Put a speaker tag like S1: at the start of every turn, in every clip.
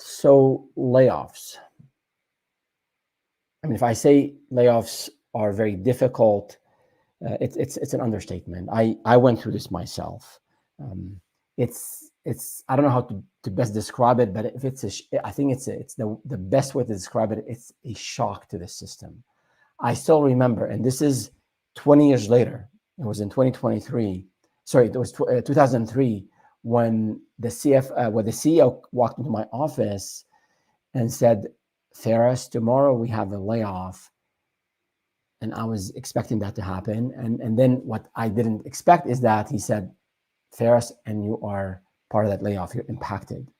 S1: So layoffs. I mean, if I say layoffs are very difficult, it's an understatement. I went through this myself. Um, it's I don't know how to best describe it, but if it's I think it's the best way to describe it. It's a shock to the system. I still remember, and this is 20 years later. It was in 2023. Sorry, it was 2003 when when the CEO walked into my office and said, "Ferris, tomorrow we have a layoff." And I was expecting that to happen. And then what I didn't expect is that he said, "Ferris, and you are part of that layoff. You're impacted."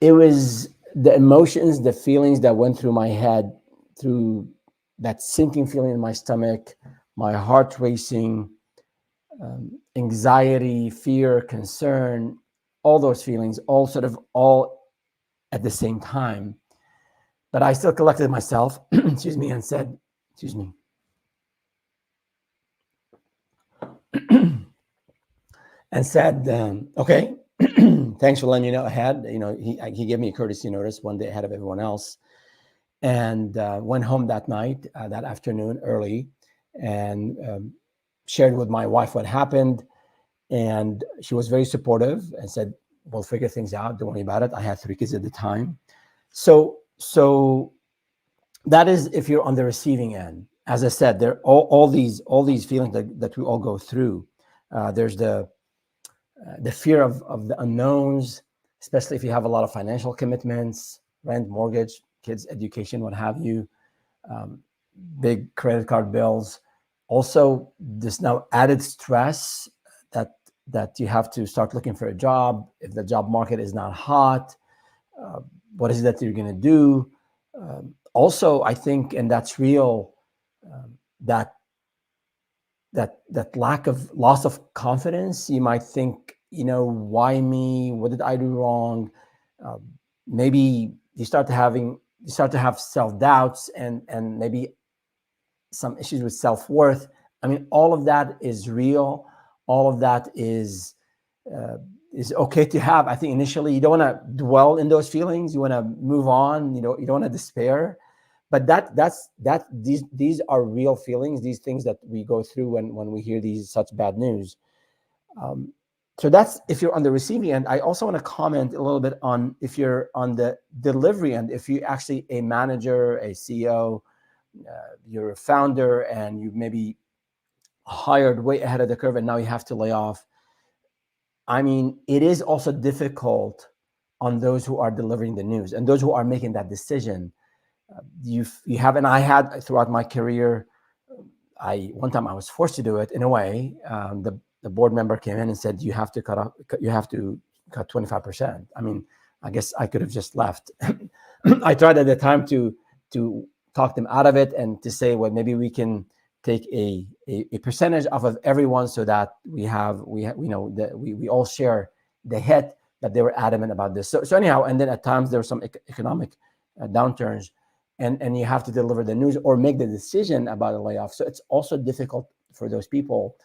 S1: It was the emotions, the feelings that went through my head, through that sinking feeling in my stomach, my heart racing, anxiety, fear, concern, all those feelings, all at the same time. But I still collected myself, excuse me, and said, excuse me, and said, okay, thanks for letting me know ahead. You know, he gave me a courtesy notice one day ahead of everyone else, and went home that night, that afternoon early, and shared with my wife what happened. And she was very supportive and said, "We'll figure things out. Don't worry about it." I had 3 kids at the time. So that is if you're on the receiving end. As I said, there are all these feelings that we all go through. There's the fear of the unknowns, especially if you have a lot of financial commitments, rent, mortgage, kids' education, what have you, big credit card bills. Also, there's now added stress that you have to start looking for a job. If the job market is not hot, what is it that you're going to do? Also, I think, and that's real, that lack of loss of confidence. You might think, why me? What did I do wrong? Maybe you start to have self-doubts and maybe some issues with self-worth. I mean, all of that is real. All of that is okay to have. I think initially you don't want to dwell in those feelings. You want to move on. You don't want to despair. But these are real feelings. These things that we go through when we hear such bad news. So that's if you're on the receiving end. I also want to comment a little bit on if you're on the delivery end. If you're actually a manager, a CEO, you're a founder, and you maybe hired way ahead of the curve, and now you have to lay off. I mean, it is also difficult on those who are delivering the news and those who are making that decision. You have, and I had throughout my career. One time I was forced to do it in a way. The board member came in and said, "You have to cut 25%." I mean, I guess I could have just left. I tried at the time to talk them out of it and to say, well, maybe we can take a percentage off of everyone so that we know that we all share the hit. But they were adamant about this. So anyhow, and then at times there were some economic downturns, and you have to deliver the news or make the decision about a layoff. So it's also difficult for those people.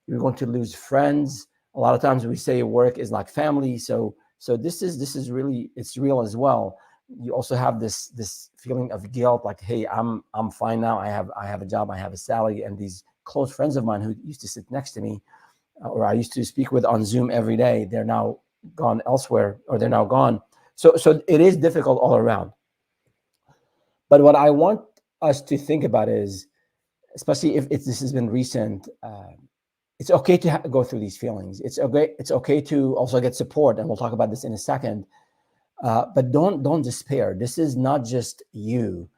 S1: You're going to lose friends. A lot of times we say work is like family. So this is really, it's real as well. You also have this feeling of guilt, like, hey, I'm fine now. I have a job, I have a salary, and these close friends of mine who used to sit next to me, or I used to speak with on Zoom every day, they're now gone elsewhere, or they're now gone. So it is difficult all around. But what I want us to think about is, especially if this has been recent, it's okay to go through these feelings. It's okay to also get support, and we'll talk about this in a second. But don't despair. This is not just you.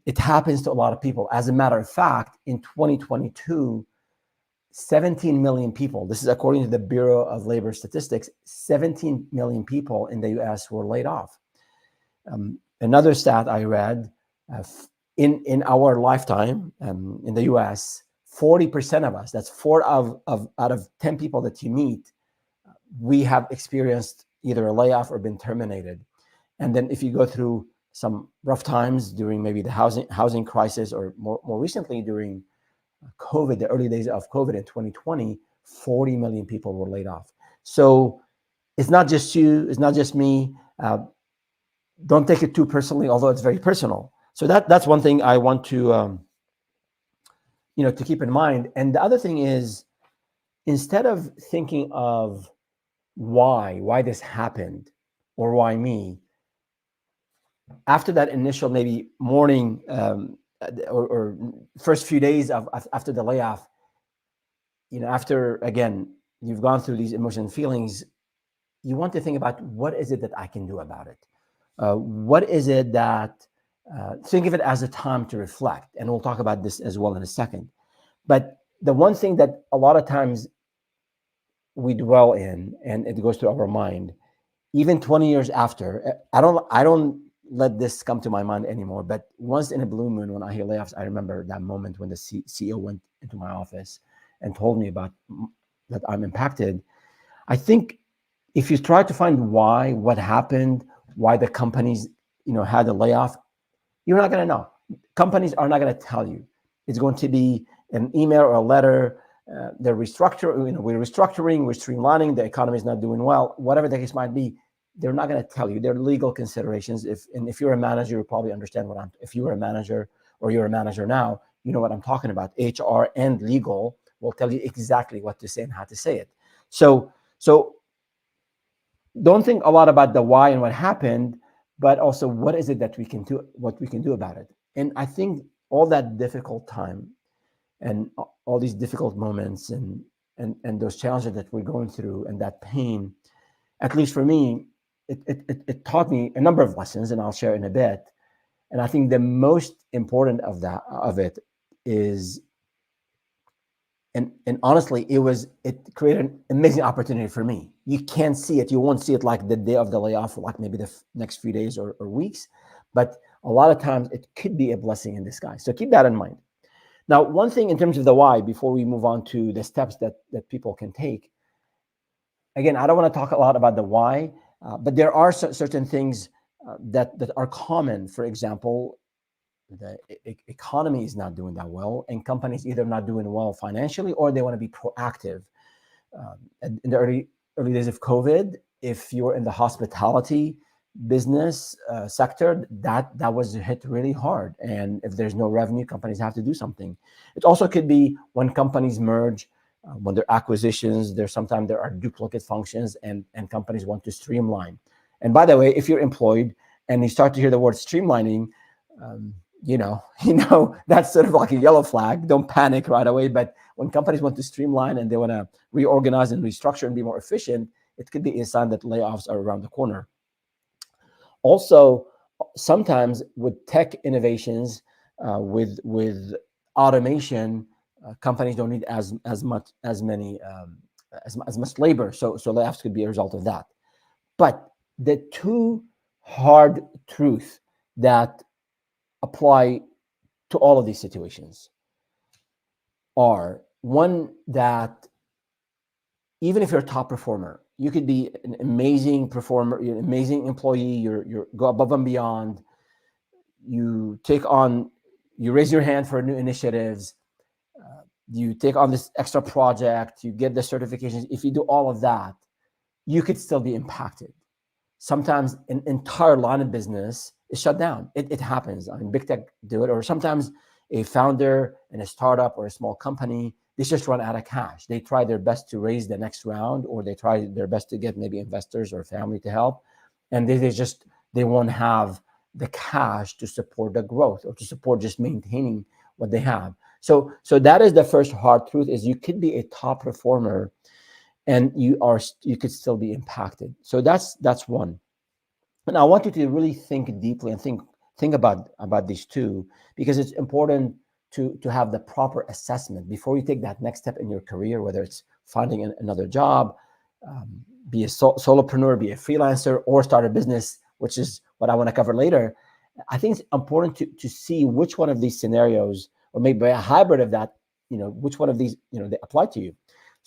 S1: It happens to a lot of people. As a matter of fact, in 2022, 17 million people, this is according to the Bureau of Labor Statistics, 17 million people in the US were laid off. Another stat I read, in our lifetime in the US, 40% of us, that's 4 out of 10 people that you meet, we have experienced either a layoff or been terminated. And then if you go through some rough times during maybe the housing crisis, or more recently during COVID, the early days of COVID in 2020, 40 million people were laid off. So It's not just you, it's not just me. Don't take it too personally, although it's very personal. So that's one thing I want to to keep in mind. And the other thing is, instead of thinking of why this happened or why me, after that initial maybe morning or first few days of after the layoff, after again you've gone through these emotions and feelings, you want to think about what is it that I can do about it. What is it that think of it as a time to reflect, and we'll talk about this as well in a second. But the one thing that a lot of times we dwell in, and it goes through our mind, even 20 years after, I don't let this come to my mind anymore. But once in a blue moon, when I hear layoffs, I remember that moment when the CEO went into my office and told me about that I'm impacted. I think if you try to find what happened, why the companies, had a layoff, you're not going to know. Companies are not going to tell you. It's going to be an email or a letter. They're we're restructuring, we're streamlining, the economy is not doing well, whatever the case might be. They're not going to tell you. They're legal considerations. If you're a manager, you probably understand if you were a manager or you're a manager now, you know what I'm talking about. HR and legal will tell you exactly what to say and how to say it. So don't think a lot about the why and what happened, but also what is it that we can do about it. And I think all that difficult time and all these difficult moments and those challenges that we're going through and that pain, at least for me, it taught me a number of lessons, and I'll share in a bit. And I think the most important of it is, and honestly, it created an amazing opportunity for me. You can't see it. You won't see it like the day of the layoff, or like maybe the next few days or weeks. But a lot of times it could be a blessing in disguise. So keep that in mind. Now, one thing in terms of the why, before we move on to the steps that people can take. Again, I don't want to talk a lot about the why, but there are certain things that are common. For example, the economy is not doing that well, and companies either not doing well financially or they want to be proactive. In the early days of COVID, if you're in the hospitality business sector, that was hit really hard. And if there's no revenue, companies have to do something. It also could be when companies merge, when there are acquisitions, sometimes there are duplicate functions, and companies want to streamline. And by the way, if you're employed and you start to hear the word streamlining, that's sort of like a yellow flag. Don't panic right away. But when companies want to streamline and they want to reorganize and restructure and be more efficient, it could be a sign that layoffs are around the corner. Also, sometimes with tech innovations, with automation, companies don't need as much labor. So layoffs could be a result of that. But the two hard truths that apply to all of these situations are, one, that even if you're a top performer, you could be an amazing performer, you're an amazing employee, you go above and beyond, you raise your hand for new initiatives, you take on this extra project, you get the certifications. If you do all of that, you could still be impacted. Sometimes an entire line of business is shut down. It happens. I mean, big tech do it, or sometimes a founder in a startup or a small company, they just run out of cash. They try their best to raise the next round, or they try their best to get maybe investors or family to help, and they won't have the cash to support the growth or to support just maintaining what they have. So that is the first hard truth: is you could be a top performer and you could still be impacted. So that's one. And I want you to really think deeply and think about these two, because it's important to have the proper assessment before you take that next step in your career, whether it's finding another job, be a solopreneur, be a freelancer, or start a business, which is what I want to cover later. I think it's important to see which one of these scenarios, or maybe a hybrid of that, which one of these, they apply to you.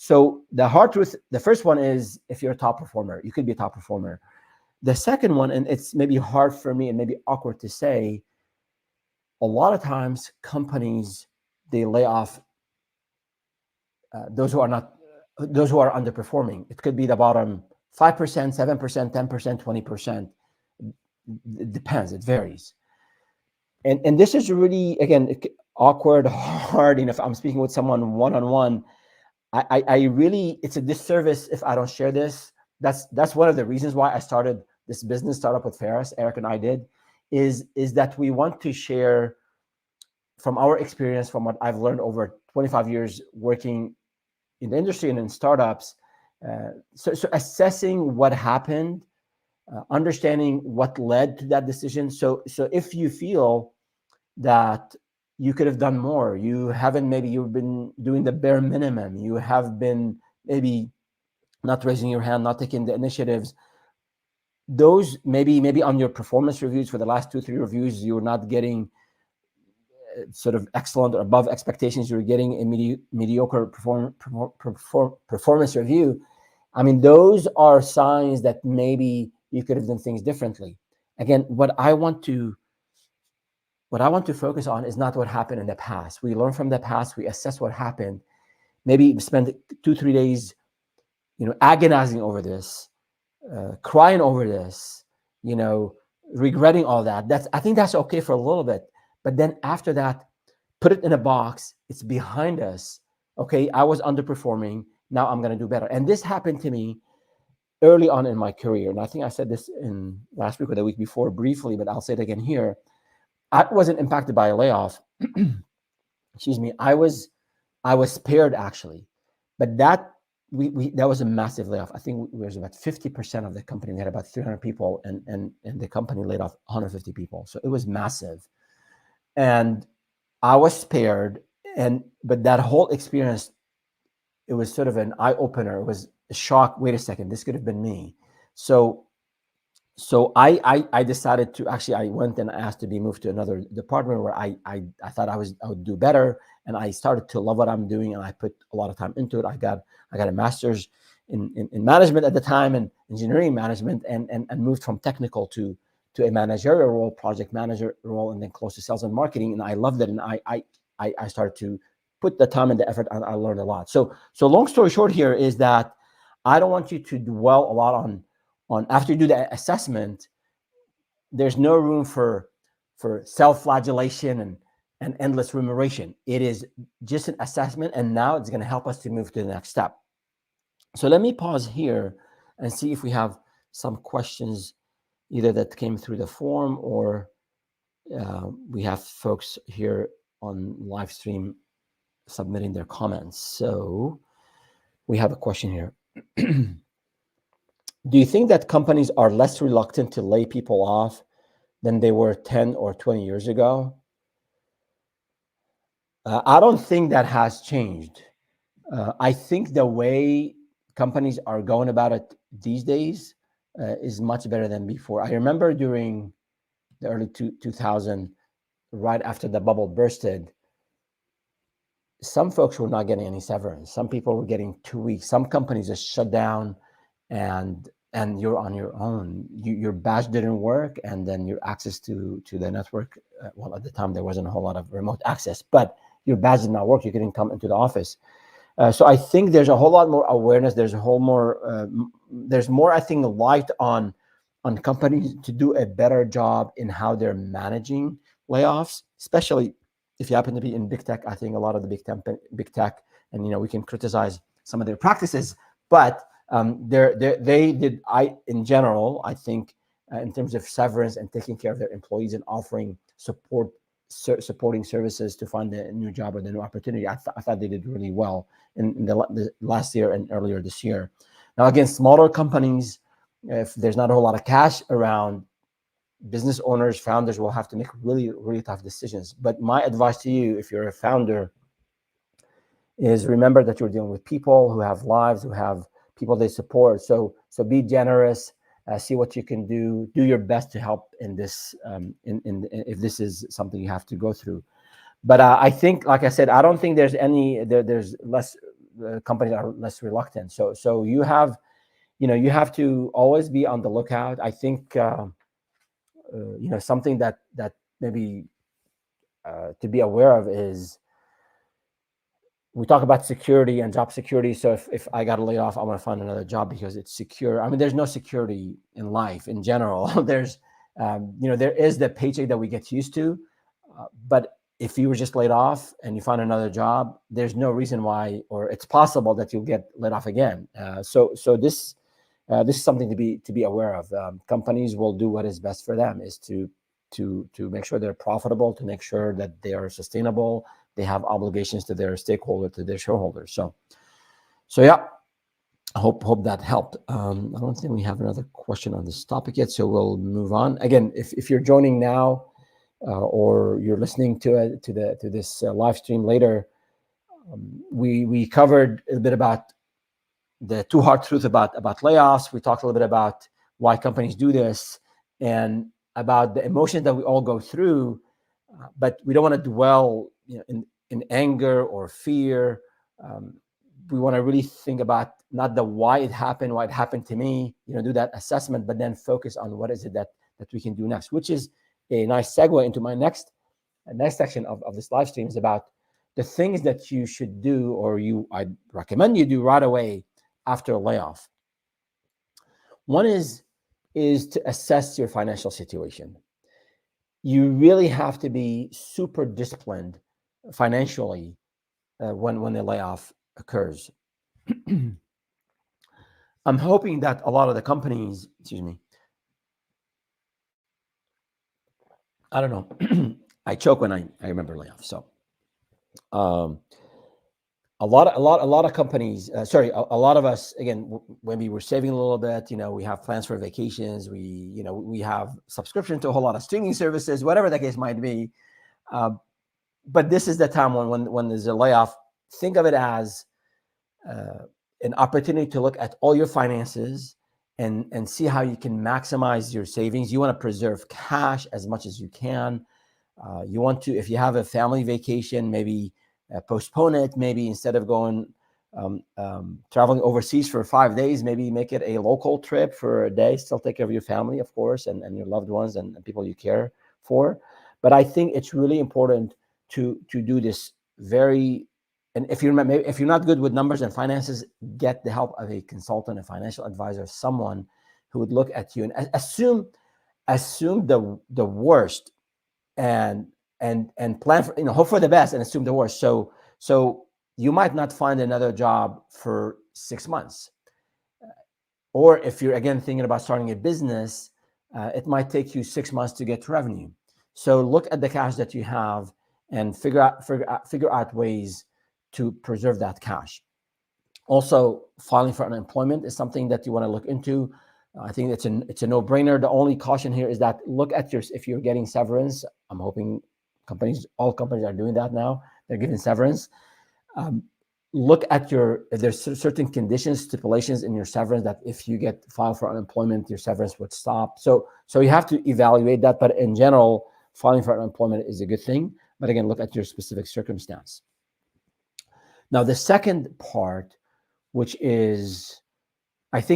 S1: So the hard truth, the first one is, if you're a top performer, you could be a top performer. The second one, and it's maybe hard for me and maybe awkward to say, a lot of times companies, they lay off those who are underperforming. It could be the bottom 5%, 7%, 10%, 20%. It depends. It varies. And this is really, again, awkward, hard. If I'm speaking with someone one-on-one, I really, it's a disservice if I don't share this. That's one of the reasons why I started this business startup with Ferris. Eric and I did, is that we want to share from our experience, from what I've learned over 25 years working in the industry and in startups. So assessing what happened, understanding what led to that decision. So if you feel that you could have done more, you've been doing the bare minimum, you have been maybe not raising your hand, not taking the initiatives, those maybe on your performance reviews for the last 2-3 reviews, you're not getting sort of excellent or above expectations, you're getting a mediocre performance review. I mean, those are signs that maybe you could have done things differently. Again, what I want to focus on is not what happened in the past. We learn from the past, we assess what happened, maybe spend 2-3 days, agonizing over this, crying over this, regretting all that. I think that's okay for a little bit. But then after that, put it in a box. It's behind us. Okay, I was underperforming. Now I'm going to do better. And this happened to me early on in my career. And I think I said this in last week or the week before briefly, but I'll say it again here. I wasn't impacted by a layoff. Excuse me. I was spared, actually. But that was a massive layoff. I think it was about 50% of the company. We had about 300 people, and the company laid off 150 people. So it was massive. And I was spared. But that whole experience, it was sort of an eye opener. It was a shock. Wait a second, this could have been me. So I decided to, actually, I went and asked to be moved to another department where I thought I would do better. And I started to love what I'm doing, and I put a lot of time into it. I got a master's in management at the time, and engineering management, and moved from technical to a managerial role, project manager role, and then close to sales and marketing. And I loved it. And I started to put the time and the effort, and I learned a lot. So long story short here is that I don't want you to dwell a lot on after you do the assessment. There's no room for self-flagellation and endless rumination. It is just an assessment, and now it's going to help us to move to the next step. So let me pause here and see if we have some questions, either that came through the form, or we have folks here on live stream submitting their comments. So we have a question here. Do you think that companies are less reluctant to lay people off than they were 10 or 20 years ago? I don't think that has changed. I think the way companies are going about it these days is much better than before. I remember during the early 2000, right after the bubble bursted, some folks were not getting any severance. Some people were getting 2 weeks. Some companies just shut down, and you're on your own. Your badge didn't work, and then your access to the network. Well, at the time there wasn't a whole lot of remote access, but your badge did not work. You couldn't come into the office. So I think there's a whole lot more awareness. There's more, I think, light on companies to do a better job in how they're managing layoffs, especially if you happen to be in big tech. I think a lot of the big tech, and we can criticize some of their practices, but they did. In general, I think in terms of severance and taking care of their employees and offering supporting services to find a new job or the new opportunity, I thought they did really well in the last year and earlier this year. Now, again, smaller companies, if there's not a whole lot of cash around, business owners, founders will have to make really, really tough decisions. But my advice to you, if you're a founder, is remember that you're dealing with people who have lives, who have people they support. So be generous. See what you can do. Do your best to help in this. If this is something you have to go through. But I think, like I said, I don't think there's less companies are less reluctant. So you have to always be on the lookout. I think something that maybe to be aware of is we talk about security and job security. So if I got laid off, I want to find another job because it's secure. I mean, there's no security in life in general. There's, there is the paycheck that we get used to, but if you were just laid off and you find another job, there's no reason why, or it's possible that you'll get laid off again. So this is something to be aware of. Companies will do what is best for them, is to make sure they're profitable, to make sure that they are sustainable. They have obligations to their stakeholder, to their shareholders. So yeah, I hope that helped. I don't think we have another question on this topic yet, so we'll move on. Again, if you're joining now, or you're listening to this live stream later, we covered a bit about the two hard truths about layoffs. We talked a little bit about why companies do this and about the emotions that we all go through, but we don't want to dwell in anger or fear. We want to really think about not the why it happened to me, do that assessment, but then focus on what is it that we can do next, which is a nice segue into my next section of this live stream, is about the things that you should do, or I recommend you do right away after a layoff. One is to assess your financial situation. You really have to be super disciplined financially when a layoff occurs. I'm hoping that a lot of the companies, I don't know, I choke when I remember layoffs. So a lot of companies, a lot of us, again, when we were saving a little bit, we have plans for vacations, we have subscription to a whole lot of streaming services, whatever the case might be. But this is the time when there's a layoff. Think of it as an opportunity to look at all your finances and see how you can maximize your savings. You want to preserve cash as much as you can. You want to, if you have a family vacation, maybe postpone it. Maybe instead of going traveling overseas for 5 days, maybe make it a local trip for a day. Still take care of your family, of course, and your loved ones and people you care for. But I think it's really important to do this very. And if you're not good with numbers and finances, get the help of a consultant, a financial advisor, someone who would look at you and assume the worst and plan for, hope for the best and assume the worst. So you might not find another job for 6 months. Or if you're, again, thinking about starting a business, it might take you 6 months to get revenue. So look at the cash that you have and figure out ways to preserve that cash. Also, filing for unemployment is something that you want to look into. I think it's a no-brainer. The only caution here is that look at if you're getting severance. I'm hoping all companies are doing that now. They're giving severance. Look at if there's certain conditions, stipulations in your severance that if you get filed for unemployment, your severance would stop. So you have to evaluate that. But in general, filing for unemployment is a good thing. But again, look at your specific circumstance. Now, the second part, which is about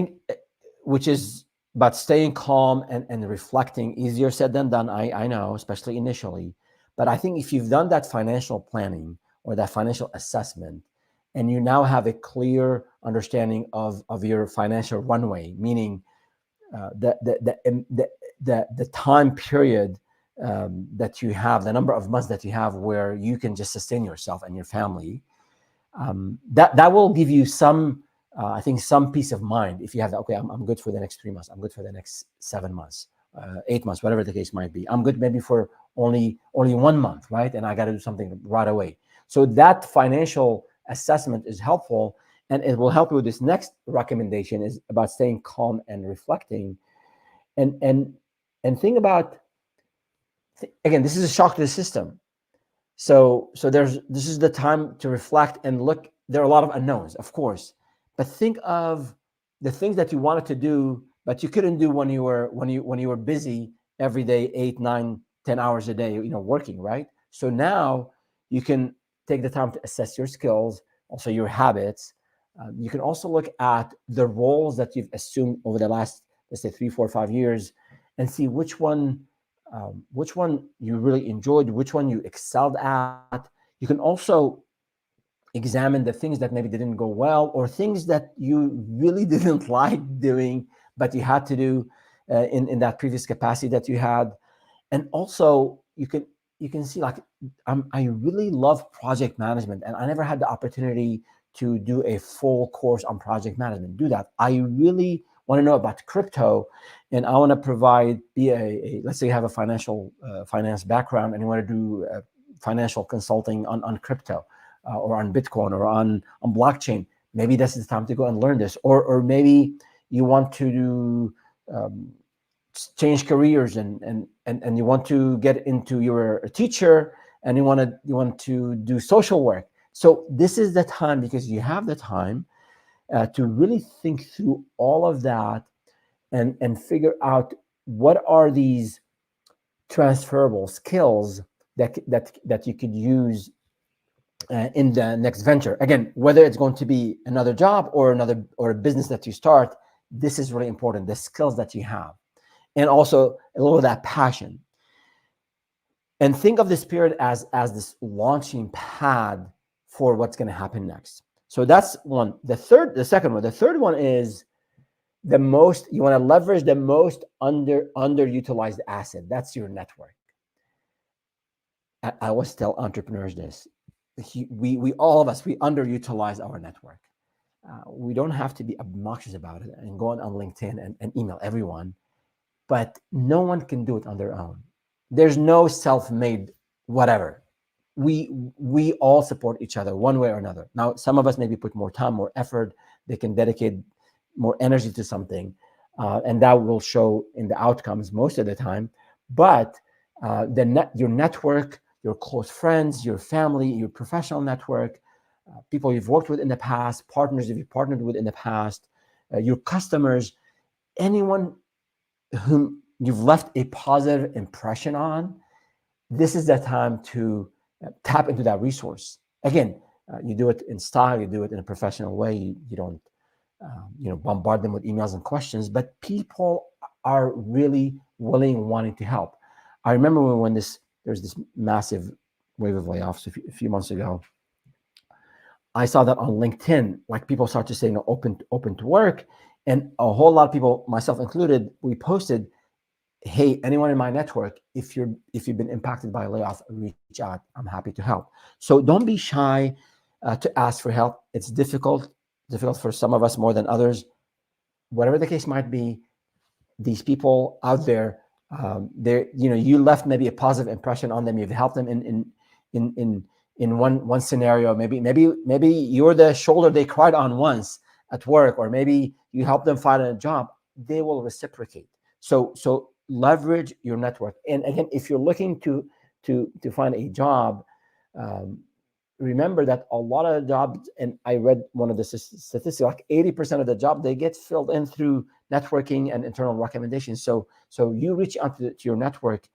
S1: staying calm and reflecting, easier said than done, I know, especially initially. But I think if you've done that financial planning or that financial assessment, and you now have a clear understanding of your financial runway, meaning the time period that you have, the number of months that you have where you can just sustain yourself and your family, that will give you some peace of mind. If you have that, okay, I'm good for the next 3 months, I'm good for the next 7 months, 8 months, whatever the case might be. I'm good maybe for only 1 month, right? And I got to do something right away. So that financial assessment is helpful, and it will help you with this next recommendation, is about staying calm and reflecting, and think about. Again, this is a shock to the system. So this is the time to reflect and look. There are a lot of unknowns, of course, but think of the things that you wanted to do, but you couldn't do when you were busy every day, 8, 9, 10 hours a day, working, right? So now you can take the time to assess your skills, also your habits. You can also look at the roles that you've assumed over the last, let's say, 3, 4, 5 years, and see which one you really enjoyed, which one you excelled at. You can also examine the things that maybe didn't go well, or things that you really didn't like doing, but you had to do in that previous capacity that you had. And also you can see, like, I really love project management, and I never had the opportunity to do a full course on project management. Do that. I really want to know about crypto, and I want to be let's say you have a finance background and you want to do financial consulting on crypto, or on Bitcoin, or on blockchain. Maybe this is the time to go and learn this, or maybe you want to do change careers, and you want to get into, you're a teacher and you want to do social work. So this is the time, because you have the time to really think through all of that, and figure out what are these transferable skills that you could use in the next venture. Again, whether it's going to be another job or a business that you start, this is really important, the skills that you have, and also a little of that passion. And think of this period as this launching pad for what's going to happen next. So that's one. The third one is you want to leverage the most underutilized asset. That's your network. I always tell entrepreneurs this. We all of us, we underutilize our network. We don't have to be obnoxious about it and go on LinkedIn and email everyone, but no one can do it on their own. There's no self-made whatever. We all support each other one way or another. Now, some of us maybe put more time, more effort. They can dedicate more energy to something, and that will show in the outcomes most of the time. But your network, your close friends, your family, your professional network, people you've worked with in the past, partners if you've partnered with in the past, your customers, anyone whom you've left a positive impression on, this is the time to tap into that resource. Again, you do it in style, you do it in a professional way. You don't bombard them with emails and questions, but people are really willing, wanting to help. I remember when there's this massive wave of layoffs a few months ago. I saw that on LinkedIn, like people start to say, open to work, and a whole lot of people, myself included, we posted, hey, anyone in my network, if you've been impacted by a layoff, reach out. I'm happy to help. So don't be shy to ask for help. It's difficult for some of us more than others. Whatever the case might be, these people out there, you left maybe a positive impression on them. You've helped them in one scenario. Maybe you're the shoulder they cried on once at work, or maybe you help them find a job. They will reciprocate. So leverage your network. And again, if you're looking to find a job, remember that a lot of jobs, and I read one of the statistics, like 80% of the job, they get filled in through networking and internal recommendations. So you reach out to your network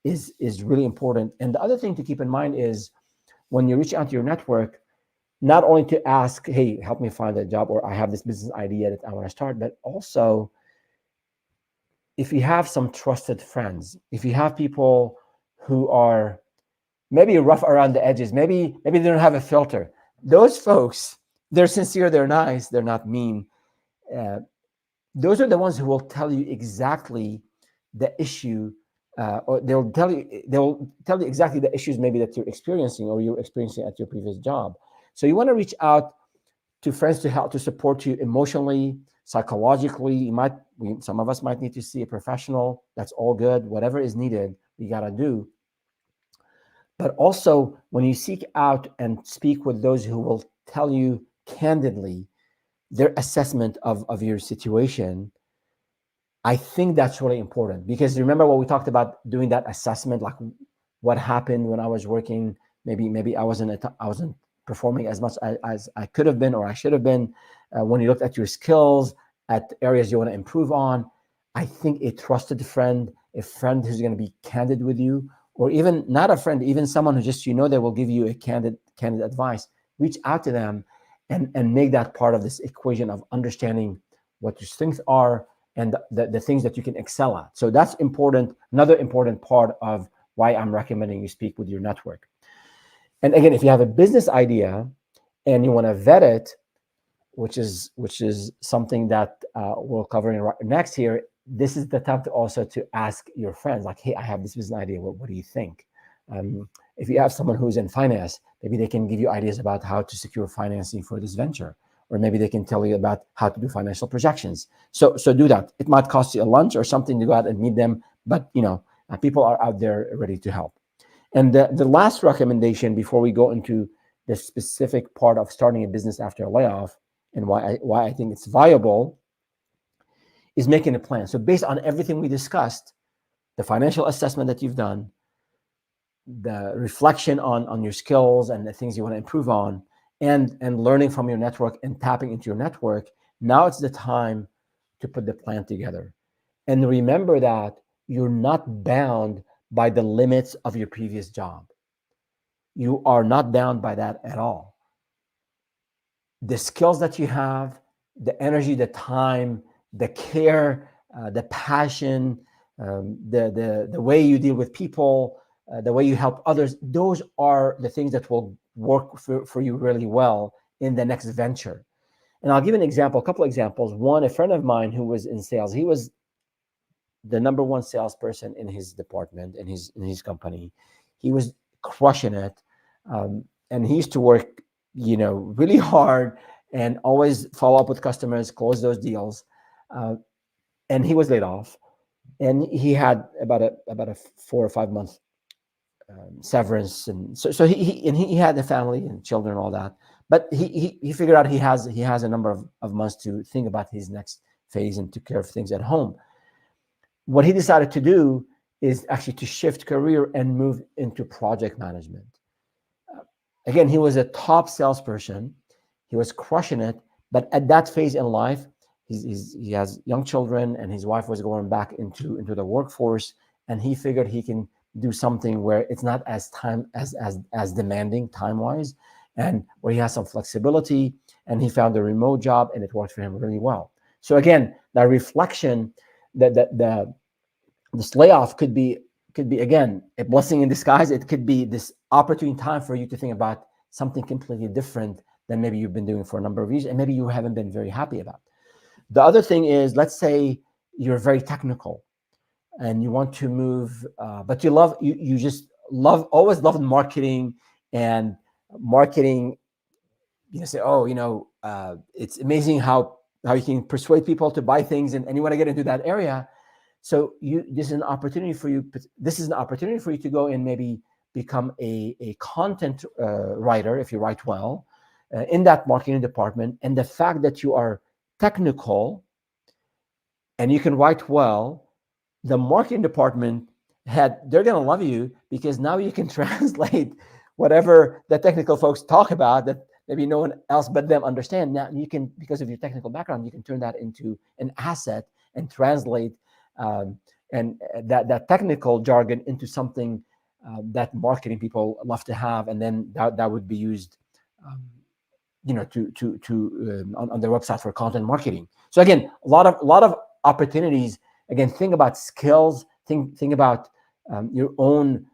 S1: is really important. And the other thing to keep in mind is, when you reach out to your network, not only to ask, hey, help me find a job, or I have this business idea that I want to start, but also if you have some trusted friends, if you have people who are maybe rough around the edges, maybe they don't have a filter, those folks, they're sincere, they're nice, they're not mean. Those are the ones who will tell you exactly the issue, or they'll tell you exactly the issues maybe that you're experiencing, or you're experiencing at your previous job. So you want to reach out to friends to help, to support you emotionally, psychologically. Some of us might need to see a professional. That's all good. Whatever is needed, you got to do. But also, when you seek out and speak with those who will tell you candidly their assessment of your situation, I think that's really important. Because remember what we talked about, doing that assessment, like what happened when I was working. Maybe I wasn't performing as much as I could have been, or I should have been. When you looked at your skills, at areas you want to improve on, I think a trusted friend, a friend who's going to be candid with you, or even not a friend, even someone who just, they will give you a candid advice. Reach out to them and make that part of this equation of understanding what your strengths are and the things that you can excel at. So that's important. Another important part of why I'm recommending you speak with your network. And again, if you have a business idea and you want to vet it, which is something that we'll cover next here. This is the time to also to ask your friends, like, hey, I have this business idea. What do you think? If you have someone who's in finance, maybe they can give you ideas about how to secure financing for this venture, or maybe they can tell you about how to do financial projections. So do that. It might cost you a lunch or something to go out and meet them, but people are out there ready to help. And the last recommendation before we go into the specific part of starting a business after a layoff and why I think it's viable is making a plan. So based on everything we discussed, the financial assessment that you've done, the reflection on your skills and the things you want to improve on, and learning from your network and tapping into your network, now it's the time to put the plan together. And remember that you're not bound by the limits of your previous job. You are not bound by that at all. The skills that you have, the energy, the time, the care, the passion, the way you deal with people, the way you help others, those are the things that will work for you really well in the next venture. And I'll give an example, a couple of examples. One, a friend of mine who was in sales, he was the number one salesperson in his department, in his company. He was crushing it. And he used to work, really hard and always follow up with customers, close those deals. And he was laid off. And he had about a 4 or 5 month severance, and so he had a family and children and all that. But he figured out he has a number of months to think about his next phase and to care of things at home. What he decided to do is actually to shift career and move into project management. Again, he was a top salesperson. He was crushing it, but at that phase in life, he has young children, and his wife was going back into the workforce, and he figured he can do something where it's not as demanding time-wise, and where he has some flexibility, and he found a remote job, and it worked for him really well. So again, that reflection, this layoff could be again a blessing in disguise. It could be this opportune time for you to think about something completely different than maybe you've been doing for a number of years, and maybe you haven't been very happy about. The other thing is, let's say you're very technical and you want to move, but you just always loved marketing, and marketing, say, it's amazing how you can persuade people to buy things, and you want to get into that area. So this is an opportunity for you. This is an opportunity for you to go and maybe become a content writer if you write well in that marketing department. And the fact that you are technical and you can write well, the marketing department they're going to love you, because now you can translate whatever the technical folks talk about that maybe no one else but them understand. Now you can, because of your technical background, you can turn that into an asset and translate and that technical jargon into something that marketing people love to have, and then that would be used on their website for content marketing. So again, a lot of opportunities. Again, think about skills. Think about your own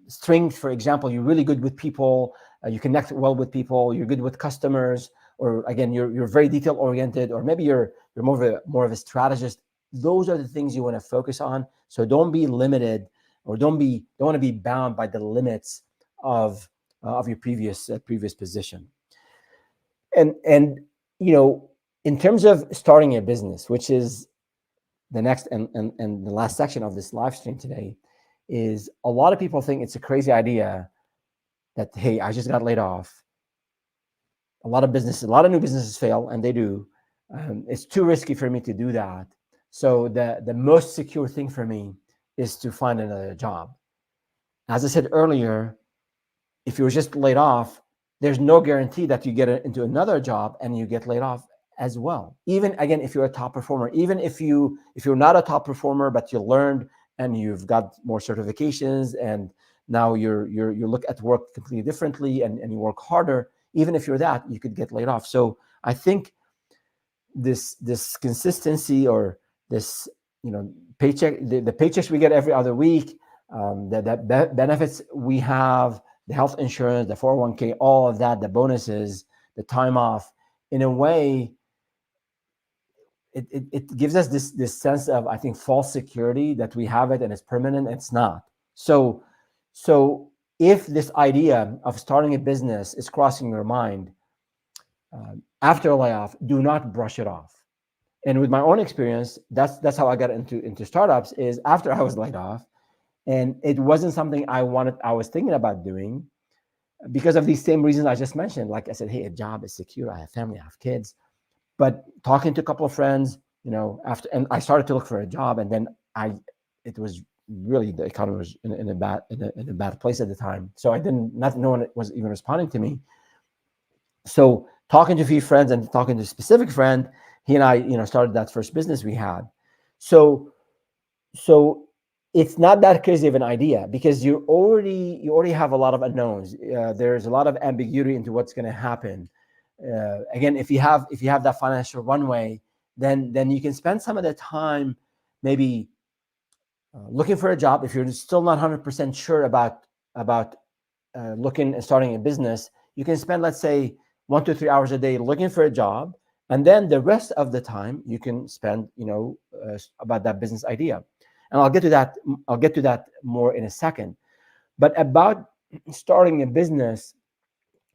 S1: strength. For example, you're really good with people. You connect well with people. You're good with customers. Or again, you're very detail oriented, or maybe you're more of a strategist. Those are the things you want to focus on. So don't be limited, or don't want to be bound by the limits of your previous position. And in terms of starting a business, which is the next and the last section of this live stream today, is a lot of people think it's a crazy idea that, hey, I just got laid off. A lot of new businesses fail, and they do. It's too risky for me to do that. So the most secure thing for me is to find another job. As I said earlier, if you're just laid off, there's no guarantee that you get into another job and you get laid off as well. Even again, if you're a top performer, even if you're not a top performer, but you learned and you've got more certifications, and now you look at work completely differently, and you work harder. Even if you're that, you could get laid off. So I think this consistency, or this paycheck, the paychecks we get every other week, the benefits we have, the health insurance, the 401k, all of that, the bonuses, the time off, in a way, it gives us this sense of, I think, false security that we have it and it's permanent. It's not. So if this idea of starting a business is crossing your mind after a layoff, do not brush it off. And with my own experience, that's how I got into startups, is after I was laid off, and it wasn't something I was thinking about doing because of these same reasons I just mentioned. Like I said, hey, a job is secure. I have family, I have kids. But talking to a couple of friends, after, and I started to look for a job, and then it was really, the economy was in a bad place at the time. So no one was even responding to me. So talking to a few friends and talking to a specific friend, he and I, started that first business we had. So it's not that crazy of an idea because you already have a lot of unknowns. There's a lot of ambiguity into what's going to happen. Again, if you have that financial runway, then you can spend some of the time maybe looking for a job. If you're still not 100% sure about looking and starting a business, you can spend, let's say, 1 to 3 hours a day looking for a job, and then the rest of the time you can spend about that business idea. And I'll get to that more in a second. But about starting a business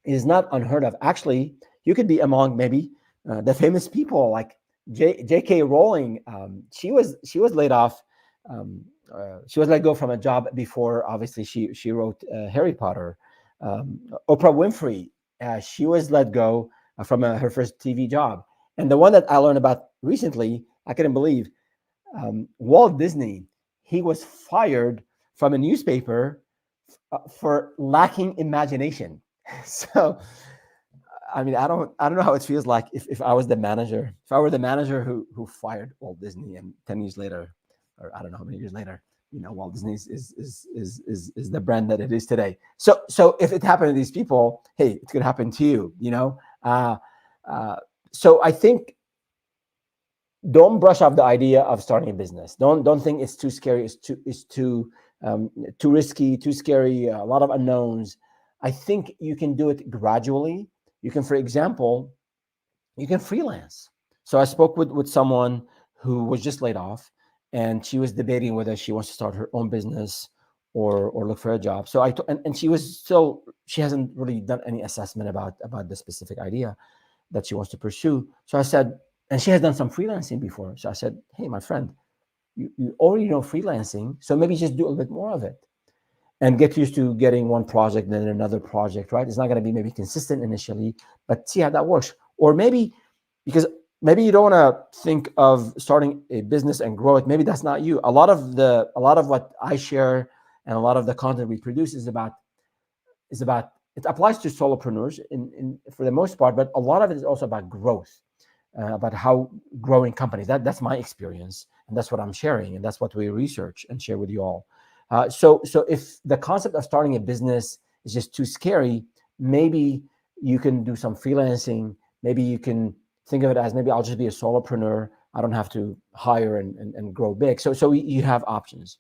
S1: is not unheard of. Actually, you could be among maybe the famous people like J.K. Rowling. She was laid off. She was let go from a job before. Obviously, she wrote Harry Potter. Oprah Winfrey. She was let go from her first TV job. And the one that I learned about recently, I couldn't believe. Walt Disney. He was fired from a newspaper for lacking imagination. So, I mean, I don't know how it feels like if I was the manager. If I were the manager who fired Walt Disney, and 10 years later, or I don't know how many years later, Walt Disney is the brand that it is today. So if it happened to these people, hey, it could happen to you. So I think, don't brush off the idea of starting a business. Don't think it's too scary. It's too risky, too scary. A lot of unknowns. I think you can do it gradually. You can, for example, you can freelance. So I spoke with someone who was just laid off, and she was debating whether she wants to start her own business or look for a job. So and she hasn't really done any assessment about the specific idea that she wants to pursue. So I said, and she has done some freelancing before. So I said, hey, my friend, you already know freelancing, so maybe just do a little bit more of it and get used to getting one project, then another project, right? It's not going to be maybe consistent initially, but see how that works. Or maybe, because maybe you don't want to think of starting a business and grow it. Maybe that's not you. A lot of what I share and a lot of the content we produce is about, it applies to solopreneurs for the most part, but a lot of it is also about growth. About how growing companies. That's my experience, and that's what I'm sharing, and that's what we research and share with you all. So if the concept of starting a business is just too scary, maybe you can do some freelancing. Maybe you can think of it as, maybe I'll just be a solopreneur. I don't have to hire and grow big. So you have options.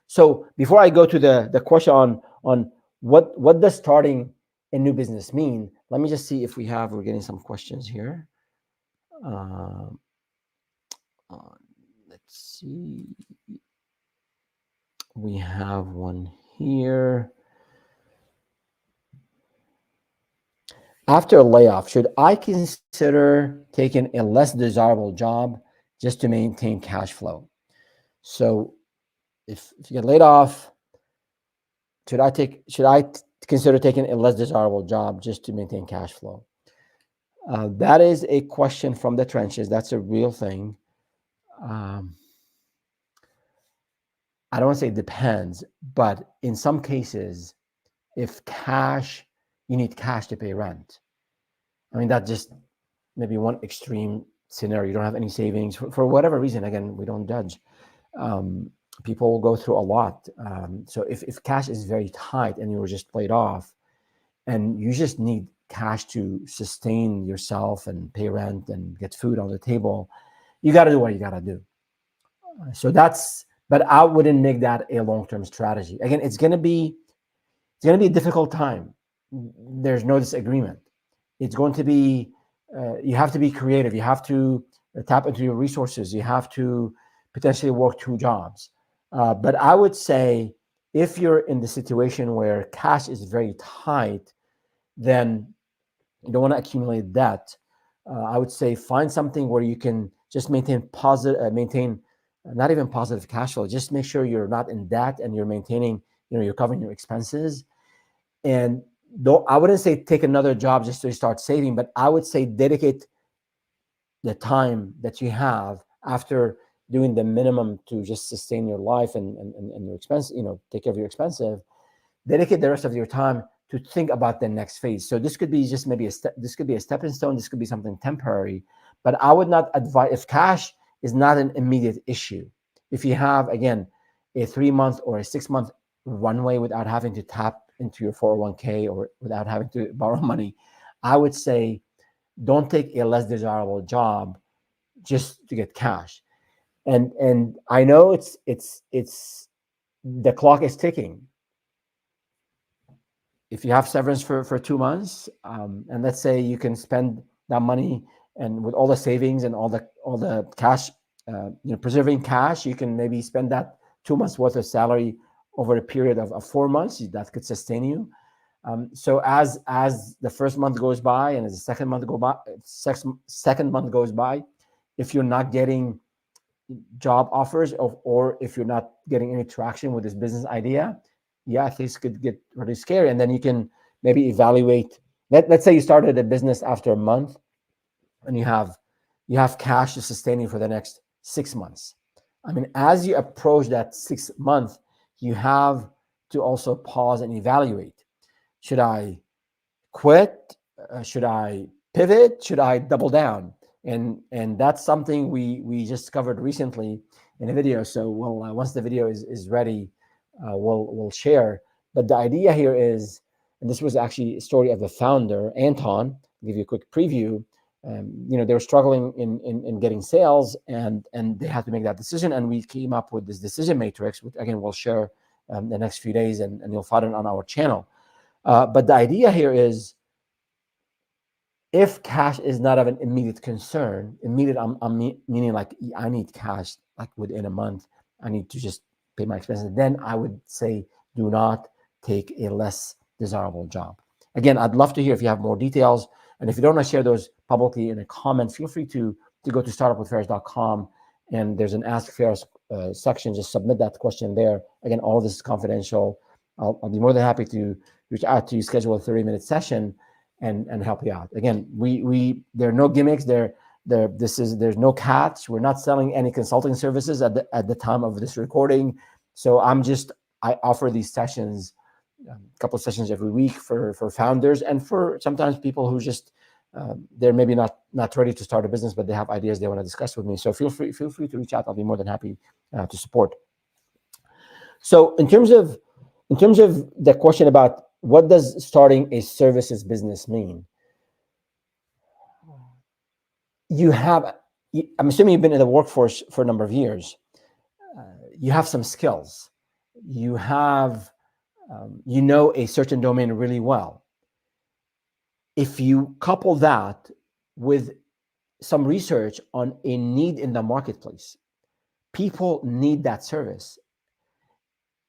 S1: So before I go to the question on what does starting a new business mean, let me just see if we're getting some questions here. Let's see. We have one here. After a layoff, should I consider taking a less desirable job just to maintain cash flow? So if you get laid off, should I consider taking a less desirable job just to maintain cash flow? That is a question from the trenches. That's a real thing. I don't want to say it depends, but in some cases, if you need cash to pay rent. I mean, that's just maybe one extreme scenario. You don't have any savings for whatever reason. Again, we don't judge. People go through a lot. So if cash is very tight and you were just laid off and you just need cash to sustain yourself and pay rent and get food on the table, you got to do what you got to do. So but I wouldn't make that a long-term strategy. Again, it's going to be It's going to be a difficult time. There's no disagreement. It's going to be, you have to be creative. You have to tap into your resources. You have to potentially work 2 jobs. But I would say if you're in the situation where cash is very tight, then you don't want to accumulate debt. I would say find something where you can just maintain positive, not even positive cash flow. Just make sure you're not in debt and you're maintaining, you're covering your expenses. And though I wouldn't say take another job just to start saving, but I would say dedicate the time that you have after doing the minimum to just sustain your life and your expense, take care of your expenses. Dedicate the rest of your time to think about the next phase. So this could be just maybe this could be a stepping stone. This could be something temporary, but I would not advise, if cash is not an immediate issue, if you have, again, a 3-month or a 6-month runway without having to tap into your 401k or without having to borrow money, I would say don't take a less desirable job just to get cash. And I know it's the clock is ticking. If you have severance for 2 months, and let's say you can spend that money, and with all the savings and all the cash, preserving cash, you can maybe spend that 2 months worth of salary over a period of 4 months. That could sustain you. So as the first month goes by and as the second month goes by, if you're not getting job offers or if you're not getting any traction with this business idea, things could get really scary. And then you can maybe evaluate. Let's say you started a business after a month, and you have cash to sustain you for the next 6 months. I mean, as you approach that 6th month, you have to also pause and evaluate. Should I quit? Should I pivot? Should I double down? And that's something we just covered recently in a video. So once the video is ready, we'll share. But the idea here is, and this was actually a story of the founder, Anton. I'll give you a quick preview. They were struggling in getting sales, and they had to make that decision. And we came up with this decision matrix, which again we'll share the next few days, and you'll find it on our channel. But the idea here is, if cash is not of an immediate concern, I'm meaning like I need cash like within a month, I need to just pay my expenses, then I would say do not take a less desirable job. Again, I'd love to hear if you have more details, and if you don't want to share those publicly in a comment, feel free to go to startupwithferris.com, and there's an Ask Ferris section. Just submit that question there. Again, all of this is confidential. I'll be more than happy to reach out to you, schedule a 30-minute session, and help you out. Again, there are no gimmicks. There's no catch. We're not selling any consulting services at the time of this recording. So I offer these sessions, a couple of sessions every week for founders and for sometimes people who just they're maybe not ready to start a business, but they have ideas they want to discuss with me. So feel free to reach out. I'll be more than happy to support. So in terms of the question about what does starting a services business mean, I'm assuming you've been in the workforce for a number of years. You have some skills. You have a certain domain really well. If you couple that with some research on a need in the marketplace, people need that service,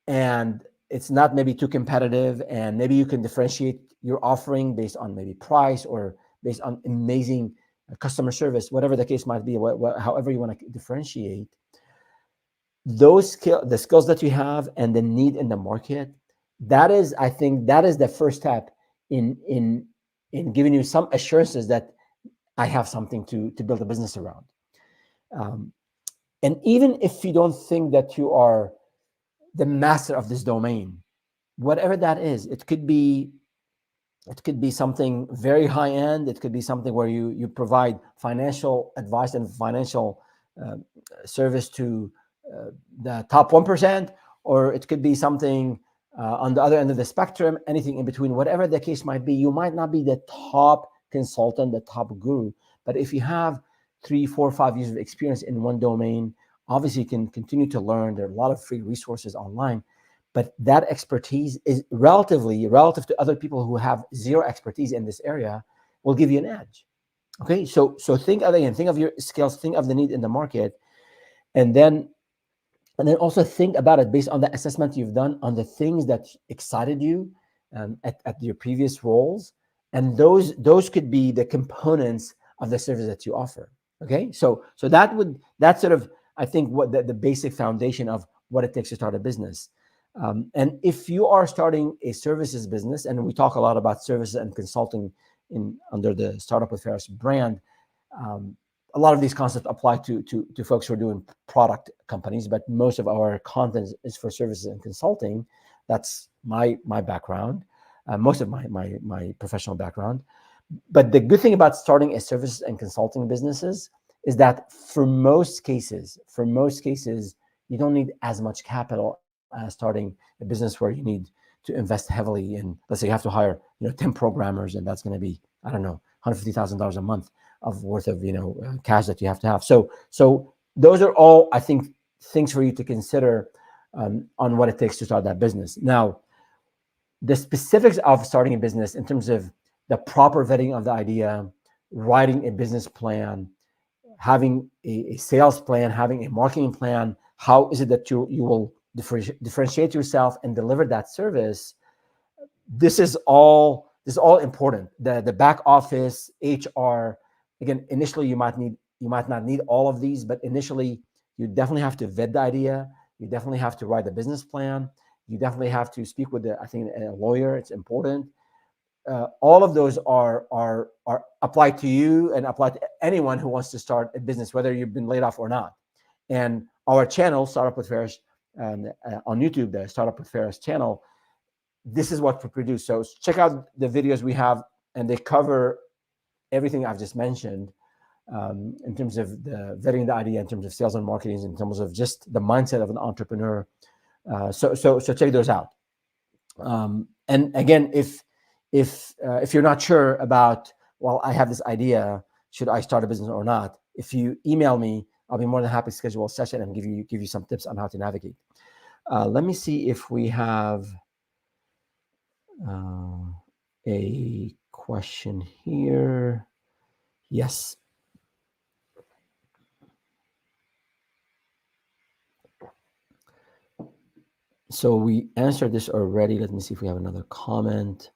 S1: and it's not maybe too competitive, and maybe you can differentiate your offering based on maybe price or based on amazing customer service, whatever the case might be, however you want to differentiate. The skills that you have and the need in the market, I think that is the first step in giving you some assurances that I have something to build a business around. And even if you don't think that you are the master of this domain, whatever that is, it could be something very high end. It could be something where you provide financial advice and financial service to the top 1%, or it could be something on the other end of the spectrum, anything in between, whatever the case might be. You might not be the top consultant, the top guru, but if you have 3, 4, 5 years of experience in one domain, obviously you can continue to learn. There are a lot of free resources online, but that expertise is relative to other people who have zero expertise in this area, will give you an edge. Okay, so think of your skills, think of the need in the market, and then also think about it based on the assessment you've done on the things that excited you at your previous roles, and those could be the components of the service that you offer. Okay, so that's sort of, I think, what the basic foundation of what it takes to start a business. And if you are starting a services business, and we talk a lot about services and consulting under the Startup with Ferris brand, a lot of these concepts apply to folks who are doing product companies, but most of our content is for services and consulting. That's my background, most of my professional background. But the good thing about starting a services and consulting businesses is that for most cases, you don't need as much capital as starting a business where you need to invest heavily in, let's say you have to hire 10 programmers, and that's going to be, I don't know, $150,000 a month of worth of cash that you have to have. So those are all, I think, things for you to consider on what it takes to start that business. Now, the specifics of starting a business in terms of the proper vetting of the idea, writing a business plan, having a sales plan, having a marketing plan, how is it that you will differentiate yourself and deliver that service? This is all important. The back office, HR, again, initially you might not need all of these, but initially you definitely have to vet the idea. You definitely have to write the business plan. You definitely have to speak with a lawyer. It's important. All of those are applied to you and apply to anyone who wants to start a business, whether you've been laid off or not. And our channel, Startup with Ferris, on YouTube, the Startup with Ferris channel, this is what we produce. So check out the videos we have, and they cover everything I've just mentioned in terms of the vetting the idea, in terms of sales and marketing, in terms of just the mindset of an entrepreneur. So check those out. And again, if you're not sure about, well, I have this idea, should I start a business or not? If you email me, I'll be more than happy to schedule a session and give you some tips on how to navigate. Let me see if we have a question here. Yes. So we answered this already. Let me see if we have another comment.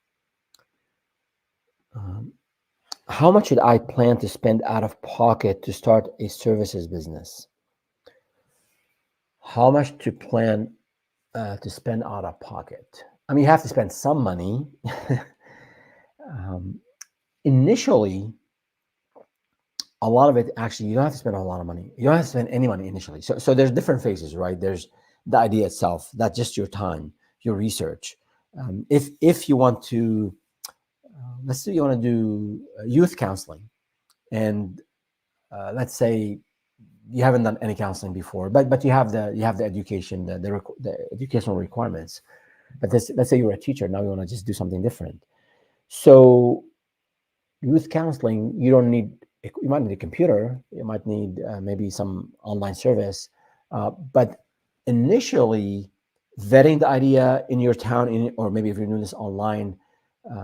S1: How much should I plan to spend out of pocket to start a services business? How much to plan to spend out of pocket? I mean, you have to spend some money. Initially, a lot of it, actually, you don't have to spend a lot of money. You don't have to spend any money initially. So there's different phases, right? There's the idea itself, that's just your time, your research. If you want to, let's say you want to do youth counseling, and let's say you haven't done any counseling before, but you have the education, the educational requirements. But let's say you're a teacher, now you want to just do something different. So youth counseling, you might need a computer, you might need maybe some online service, but initially vetting the idea in your town, or maybe if you're doing this online,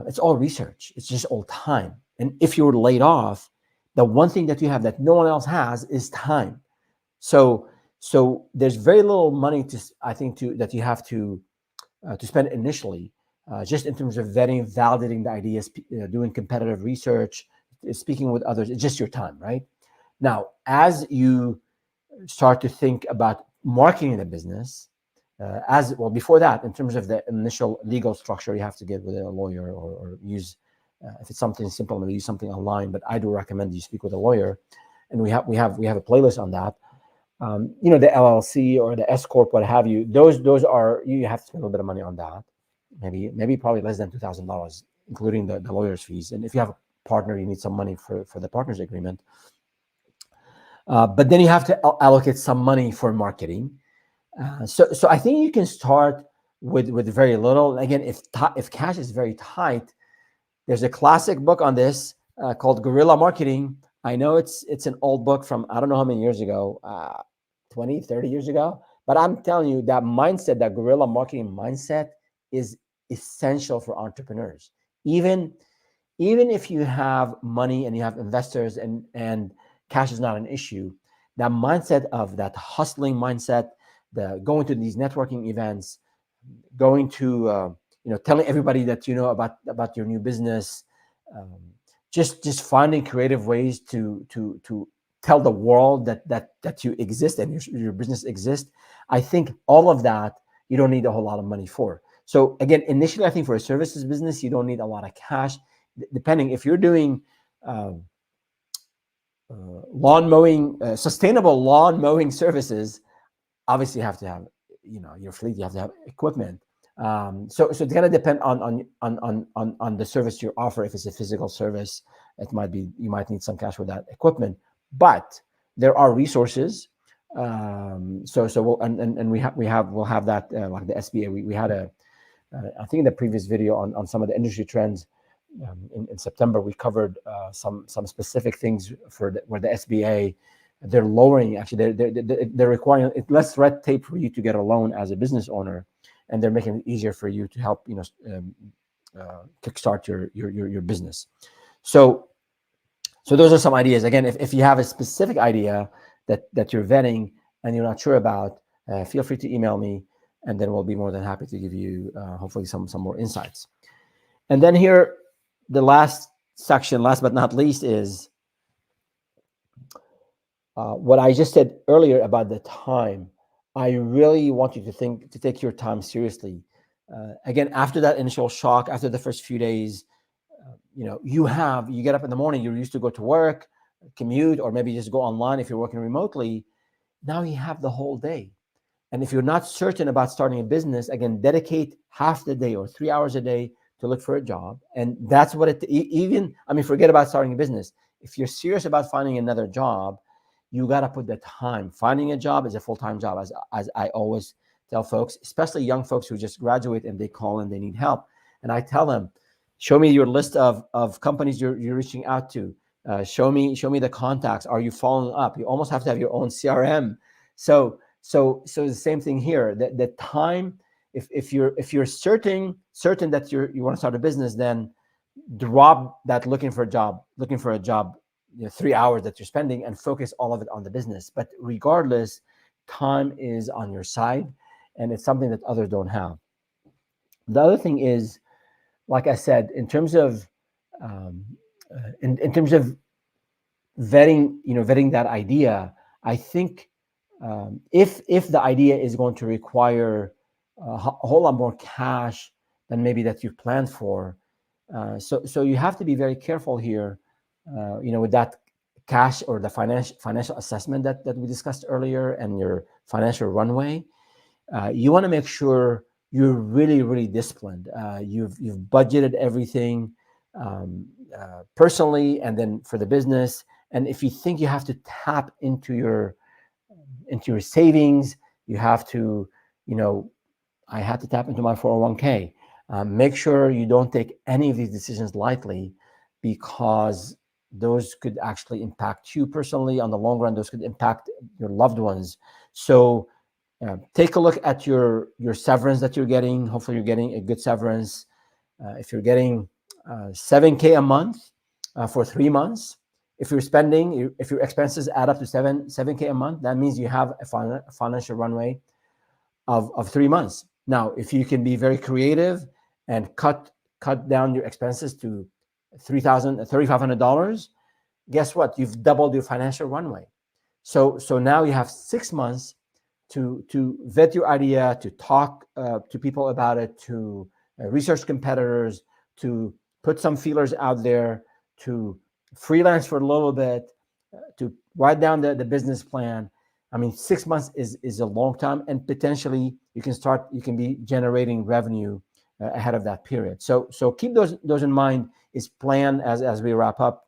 S1: it's all research. It's just all time. And if you were laid off, the one thing that you have that no one else has is time. So there's very little money that you have to spend initially, just in terms of vetting, validating the ideas, doing competitive research, speaking with others. It's just your time, right? Now, as you start to think about marketing the business, before that, in terms of the initial legal structure, you have to get with a lawyer or use, if it's something simple, maybe use something online. But I do recommend you speak with a lawyer, and we have a playlist on that. The LLC or the S corp, what have you. Those are, you have to spend a little bit of money on that. Maybe probably less than $2,000, including the lawyer's fees. And if you have a partner, you need some money for the partner's agreement. But then you have to allocate some money for marketing. So I think you can start with very little. Again, if cash is very tight, there's a classic book on this called Guerrilla Marketing. I know it's an old book from, I don't know how many years ago, 20, 30 years ago, But I'm telling you, that mindset, that guerrilla marketing mindset, is essential for entrepreneurs. Even if you have money and you have investors and cash is not an issue, that mindset of that hustling mindset, the going to these networking events, going to telling everybody that you know about your new business, um, just finding creative ways to tell the world that you exist and your business exists. I think all of that you don't need a whole lot of money for. So again, initially, I think for a services business, you don't need a lot of cash. Depending if you're doing um, lawn mowing, sustainable lawn mowing services, obviously you have to have your fleet, you have to have equipment. So it's going to depend on the service you offer. If it's a physical service, you might need some cash for that equipment, but there are resources. So we'll have that, like the SBA. We had I think in the previous video on some of the industry trends. In September, we covered some specific things where the SBA, they're lowering, actually they're requiring less red tape for you to get a loan as a business owner, and they're making it easier for you to help kickstart your business. So those are some ideas. Again, if you have a specific idea that you're vetting and you're not sure about, feel free to email me, and then we'll be more than happy to give you hopefully some more insights. And then here, the last section, last but not least, is what I just said earlier about the time. I really want you to take your time seriously. Again, after that initial shock, after the first few days, you get up in the morning, you're used to go to work, commute, or maybe just go online if you're working remotely. Now you have the whole day. And if you're not certain about starting a business, again, dedicate half the day or 3 hours a day to look for a job. And that's what forget about starting a business. If you're serious about finding another job, you got to put the time. Finding a job is a full-time job, as I always tell folks, especially young folks who just graduate and they call and they need help. And I tell them, show me your list of companies you're reaching out to. Show me the contacts. Are you following up? You almost have to have your own CRM. So the same thing here. The time, if you're certain that you want to start a business, then drop that looking for a job, 3 hours that you're spending, and focus all of it on the business. But regardless, time is on your side, and it's something that others don't have. The other thing is, like I said, in terms of in terms of vetting that idea, I think if the idea is going to require a whole lot more cash than maybe that you planned for, so you have to be very careful here, with that cash or the financial assessment that we discussed earlier, and your financial runway. You want to make sure you're really, really disciplined. You've budgeted everything personally, and then for the business. And if you think you have to tap into your savings, you have to, I had to tap into my 401k. Make sure you don't take any of these decisions lightly, because those could actually impact you personally on the long run. Those could impact your loved ones. So take a look at your severance that you're getting. Hopefully you're getting a good severance. If you're getting $7,000 a month for 3 months, if your expenses add up to $7,000 a month, that means you have a financial runway of 3 months. Now, if you can be very creative and cut down your expenses to $3,500, guess what? You've doubled your financial runway. So now you have 6 months to vet your idea, to talk to people about it, to research competitors, to put some feelers out there, to freelance for a little bit, to write down the business plan. I mean, 6 months is a long time, and potentially you can be generating revenue ahead of that period. So keep those in mind. Is plan as we wrap up.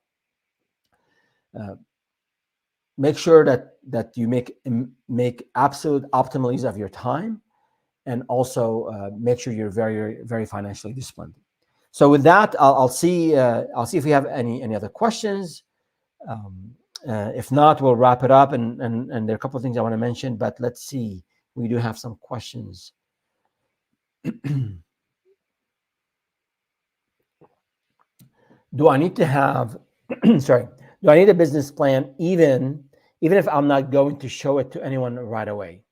S1: Make sure that you make absolute optimal use of your time, and also make sure you're very, very financially disciplined. So with that, I'll see if we have any other questions. If not, we'll wrap it up. And there are a couple of things I want to mention, but let's see. we do have some questions. Do I need to have, sorry, do I need a business plan even if I'm not going to show it to anyone right away?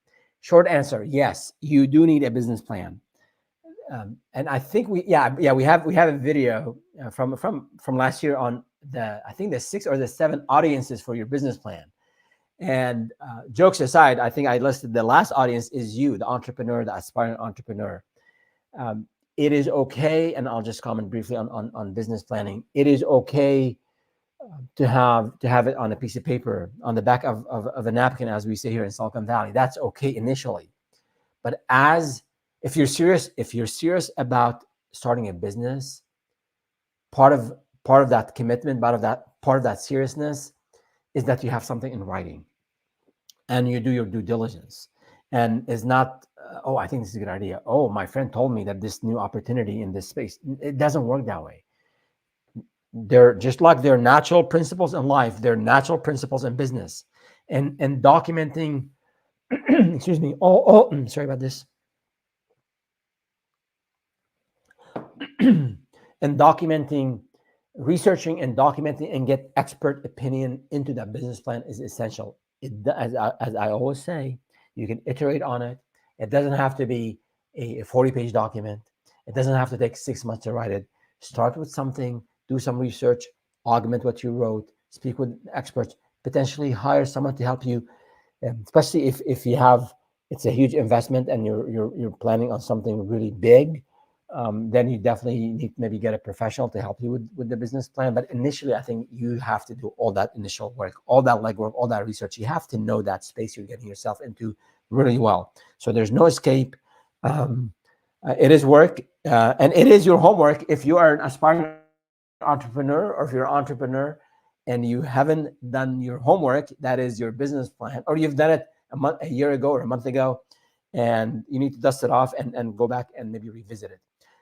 S1: Short answer, yes, you do need a business plan. And I think we have a video from last year on I think the 6 or the 7 audiences for your business plan. And jokes aside, I think I listed the last audience is you, the entrepreneur, the aspiring entrepreneur. It is okay, and I'll just comment briefly on business planning. It is okay to have it on a piece of paper, on the back of a napkin, as we say here in Silicon Valley. That's okay initially, but if you're serious about starting a business, part of that commitment, part of that seriousness, is that you have something in writing, and you do your due diligence, and it's not oh, I think this is a good idea. Oh, my friend told me that this new opportunity in this space. It doesn't work that way. They're just like their natural principles in life, they're natural principles in business, and documenting. Excuse me. Sorry about this. And documenting, researching and documenting, and get expert opinion into that business plan is essential. As I always say, you can iterate on it. It doesn't have to be a 40-page document. It doesn't have to take 6 months to write it. Start with something, do some research, augment what you wrote, speak with experts, potentially hire someone to help you, especially if you have, it's a huge investment and you're planning on something really big. Then you definitely need to maybe get a professional to help you with the business plan. But initially, I think you have to do all that initial work, all that legwork, all that research. You have to know that space you're getting yourself into really well. So there's no escape. It is work, and it is your homework. If you are an aspiring entrepreneur, or if you're an entrepreneur and you haven't done your homework, that is your business plan, or you've done it a year ago or a month ago, and you need to dust it off and go back and maybe revisit it.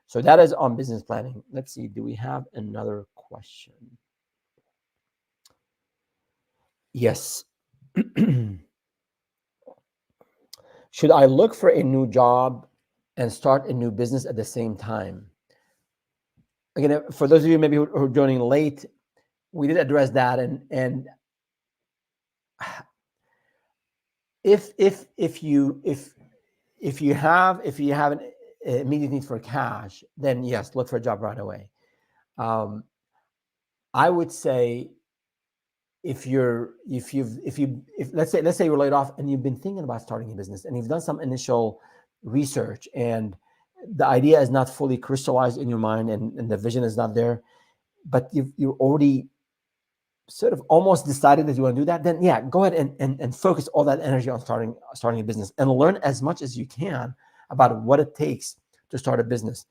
S1: So that is on business planning. Let's see, do we have another question? Yes. Should I look for a new job and start a new business at the same time? Again, for those of you maybe who are joining late, we did address that, and if you have an immediate need for cash, then yes, look for a job right away. I would say if let's say you're laid off and you've been thinking about starting a business and you've done some initial research and the idea is not fully crystallized in your mind and the vision is not there, but you're already sort of almost decided that you want to do that, then yeah, go ahead and focus all that energy on starting a business and learn as much as you can about what it takes to start a business,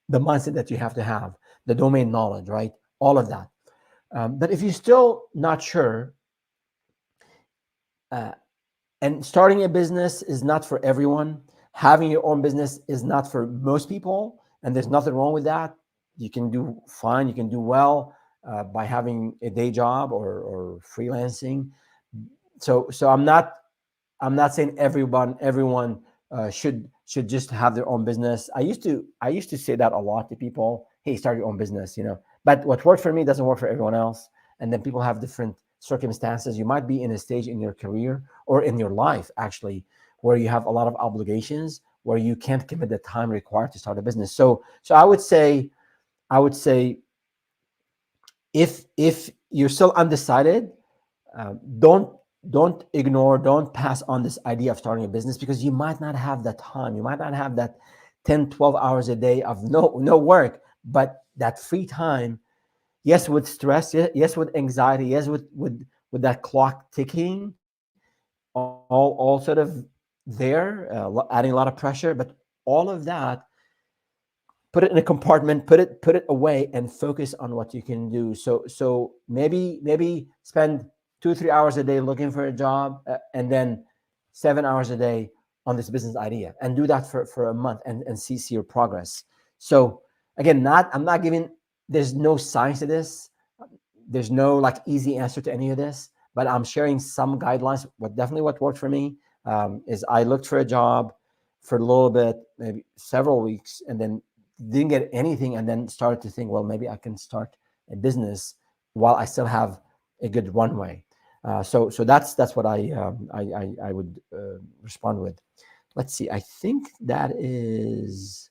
S1: the mindset that you have to have, the domain knowledge, right? All of that. But if you're still not sure, and starting a business is not for everyone, having your own business is not for most people, and there's nothing wrong with that. You can do fine, you can do well by having a day job or freelancing. So I'm not saying everyone should just have their own business. I used to say that a lot to people. Hey, start your own business, But what worked for me doesn't work for everyone else. And then people have different circumstances. You might be in a stage in your career or in your life, actually, where you have a lot of obligations, where you can't commit the time required to start a business. So I would say, if you're still undecided, don't ignore, don't pass on this idea of starting a business, because you might not have that time. You might not have that 10, 12 hours a day of no work, but that free time, yes, with stress, yes, with anxiety, yes, with that clock ticking, all sort of there, adding a lot of pressure, but all of that, put it in a compartment, put it away, and focus on what you can do. So maybe spend 2-3 hours a day looking for a job, and then 7 hours a day on this business idea, and do that for a month and see your progress. So again, I'm not giving, there's no science to this. There's no easy answer to any of this, but I'm sharing some guidelines, what worked for me, is I looked for a job for a little bit, maybe several weeks, and then didn't get anything, and then started to think, well, maybe I can start a business while I still have a good runway. So that's what I would respond with. Let's see. I think that is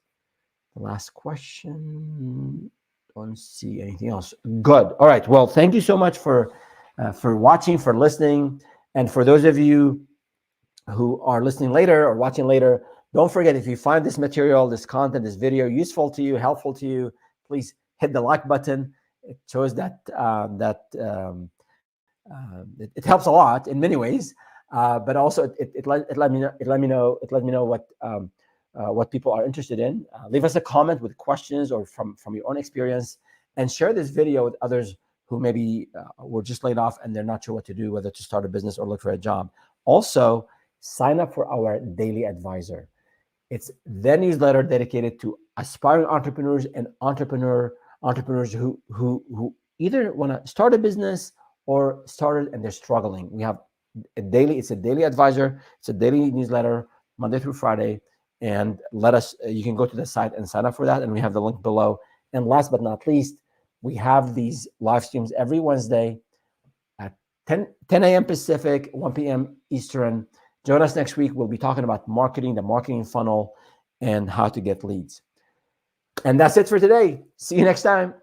S1: the last question. Don't see anything else. Good. All right. Well, thank you so much for watching, for listening, and for those of you who are listening later or watching later, don't forget, if you find this material, this content, this video useful to you, helpful to you, please hit the like button. It shows that it helps a lot in many ways, but also it let me know what people are interested in. Leave us a comment with questions or from your own experience, and share this video with others who maybe were just laid off and they're not sure what to do, whether to start a business or look for a job. Also, sign up for our daily advisor. It's the newsletter dedicated to aspiring entrepreneurs and entrepreneurs who either want to start a business or started and they're struggling. We have it's a daily advisor. It's a daily newsletter, Monday through Friday. And you can go to the site and sign up for that. And we have the link below. And last but not least, we have these live streams every Wednesday at 10 a.m. Pacific, 1 p.m. Eastern. Join us next week. We'll be talking about marketing, the marketing funnel, and how to get leads. And that's it for today. See you next time.